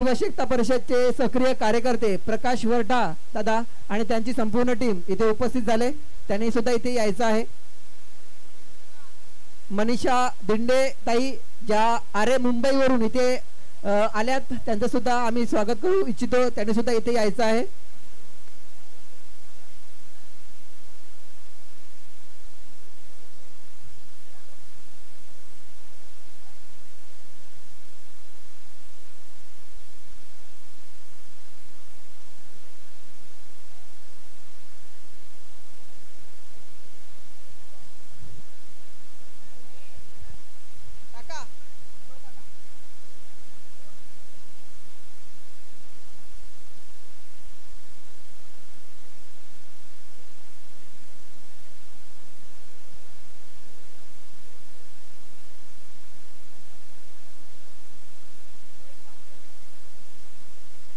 आदिवासी एकता परिषदचे सक्रिय कार्यकर्ते प्रकाश वरठा दादा आणि त्यांची संपूर्ण टीम इथे उपस्थित झाले। त्यांनी सुद्धा इथे यायचं आहे। मनीषा दिंडे ताई ज्या आरे मुंबईवरून इथे आल्यात त्यांचं सुद्धा आम्ही स्वागत करू इच्छितो। त्यांनी सुद्धा इथे यायचं आहे।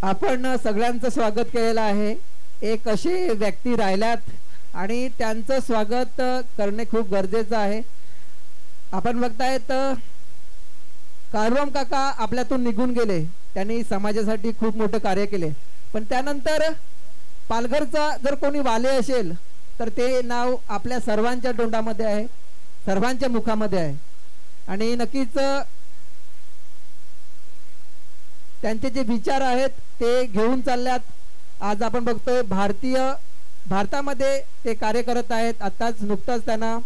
आपण सगळ्यांचं स्वागत केलेलं आहे। एक असे व्यक्ती राहिल्यात आणि त्यांचं स्वागत करणे खूप गरजेचं आहे। आपण बघतायत कारवम काका आपल्यातून निघून गेले, त्यांनी समाजासाठी खूप मोठं कार्य केले, पण त्यानंतर पालघरचा जर कोणी वाले असेल तर ते नाव आपल्या सर्वांच्या तोंडामध्ये आहे, सर्वांच्या मुखामध्ये आहे। आणि नक्कीच त्यांचे जे विचार आहेत ते घेऊन चालल्यात। आज आपण बघतोय भारतामध्ये ते कार्य करत आहेत। आताच नुकताच त्यांना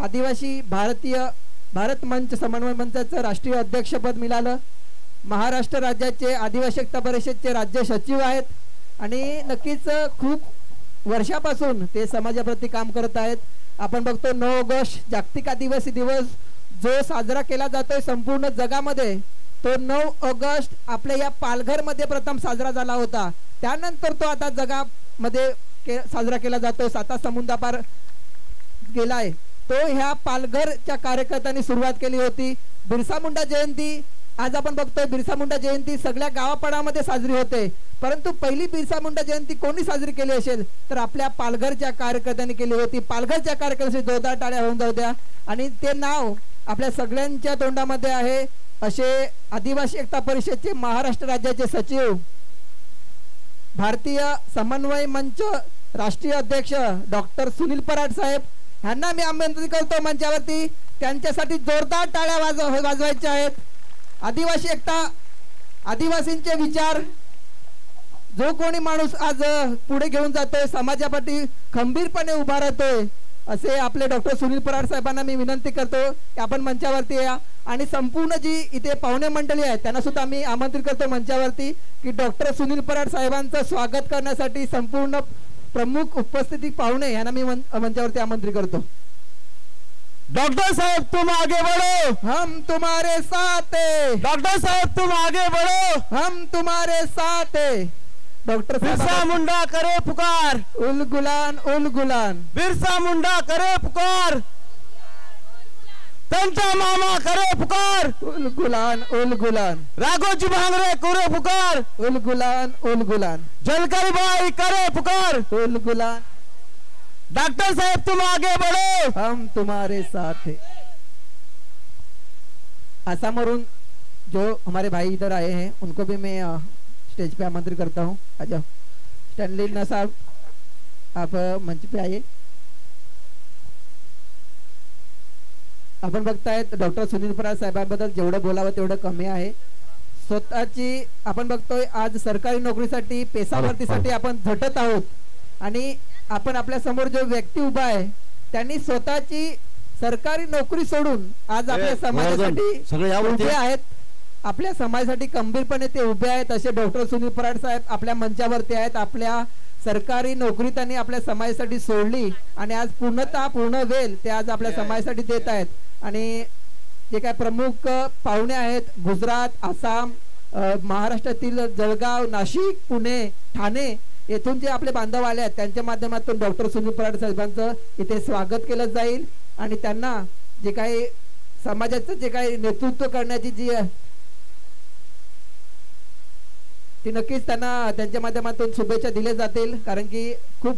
आदिवासी भारत मंच समन्वय मंचाचं राष्ट्रीय अध्यक्षपद मिळालं। महाराष्ट्र राज्याचे आदिवासी एकता परिषदचे राज्य सचिव आहेत आणि नक्कीच खूप वर्षापासून ते समाजाप्रती काम करत आहेत। आपण बघतो 9 ऑगस्ट जागतिक आदिवासी दिवस जो साजरा केला जातोय संपूर्ण जगामध्ये, तो 9 ऑगस्ट आपल्या या पालघर मध्ये प्रथम साजरा झाला होता। त्यानंतर तो आता जगामध्ये साजरा केला जातो, 7 समुद्रापार गेलाय। तो ह्या पालघरच्या कार्यकर्त्यांनी सुरुवात केली होती। बिरसा मुंडा जयंती आज आपण बघतोय, बिरसा मुंडा जयंती सगळ्या गावापाड्यामध्ये साजरी होते, परंतु पहिली बिरसा मुंडा जयंती कोणी साजरी केली असेल तर आपल्या पालघरच्या कार्यकर्त्यांनी केली होती। पालघरच्या कार्यकर्त्यांची जोरदार टाळ्या होऊन जाऊ द्या। आणि ते नाव आपल्या सगळ्यांच्या तोंडामध्ये आहे असे आदिवासी एकता परिषदचे महाराष्ट्र राज्याचे सचिव, भारतीय समन्वय मंच राष्ट्रीय अध्यक्ष डॉक्टर सुनील पराड साहेब यांना मी आमंत्रित करतो मंचावरती। त्यांच्यासाठी जोरदार टाळ्या वाजवायच्या आहेत। आदिवासी एकता, आदिवासींचे विचार जो कोणी माणूस आज पुढे घेऊन जातोय, समाजासाठी खंबीरपणे उभा राहतोय, असे आपले डॉक्टर सुनील पराड साहेबांना मी विनंती करतो की आपण मंचावरती या। आणि संपूर्ण जी इथे पाहुणे मंडळी आहेत त्यांना सुद्धा मी आमंत्रित करतो मंचावरती की डॉक्टर सुनील पराड साहेबांचं स्वागत करण्यासाठी संपूर्ण प्रमुख उपस्थिती पाहुणे यांना मी मंचावरती आमंत्रित करतो। डॉक्टर साहब तुम आगे बढ़ो, हम तुम्हारे साथ हैं। डॉक्टर साहब तुम आगे बढ़ो, हम तुम्हारे साथ हैं। डॉक्टर बिरसा मुंडा करे पुकार, उल गुलान उल गुलान। बिरसा मुंडा करे पुकार, तंटा मामा करे पुकार, उल गुलान उल गुलान। राघोजी भांगरे करे पुकार, उल गुलान उल गुलान। जलकरी बाई करे पुकार, उल गुलान। डॉक्टर साहब तुम आगे बढ़ो, हम तुम्हारे साथ हैं। आसामवरून जो हमारे भाई इधर आए हैं उनको भी मैं स्टेज पे आमंत्रित करता हूँ। आ जाओ स्टैनली ना साहब, आप मंच पे आइए। आपण बघतायत डॉक्टर सुनील पराड साहेबांबद्दल जेवढं बोलावं तेवढं कमी आहे। स्वतःची आपण बघतोय आज सरकारी नोकरीसाठी पेशाभरतीसाठी आपण झटत आहोत आणि आपण आपल्या समोर जो व्यक्ती उभा आहे त्यांनी स्वतःची सरकारी नोकरी सोडून आज आपल्या समाजासाठी उभे आहेत, आपल्या समाजासाठी खंबीरपणे ते उभे आहेत। असे डॉक्टर सुनील पराड साहेब आपल्या मंचावरती आहेत। आपल्या सरकारी नोकरी त्यांनी आपल्या समाजासाठी सोडली आणि आज पूर्ण वेळ ते आज आपल्या समाजासाठी देत आहेत। आणि जे काय प्रमुख पाहुणे आहेत गुजरात, आसाम, महाराष्ट्रातील जळगाव, नाशिक, पुणे, ठाणे येथून जे आपले बांधव आले आहेत त्यांच्या माध्यमातून डॉक्टर सुनील पराड साहेबांचं इथे स्वागत केलं जाईल आणि त्यांना जे काही समाजाचं जे काही नेतृत्व करण्याची जी ती नक्कीच त्यांना त्यांच्या माध्यमातून शुभेच्छा दिल्या जातील, कारण की खूप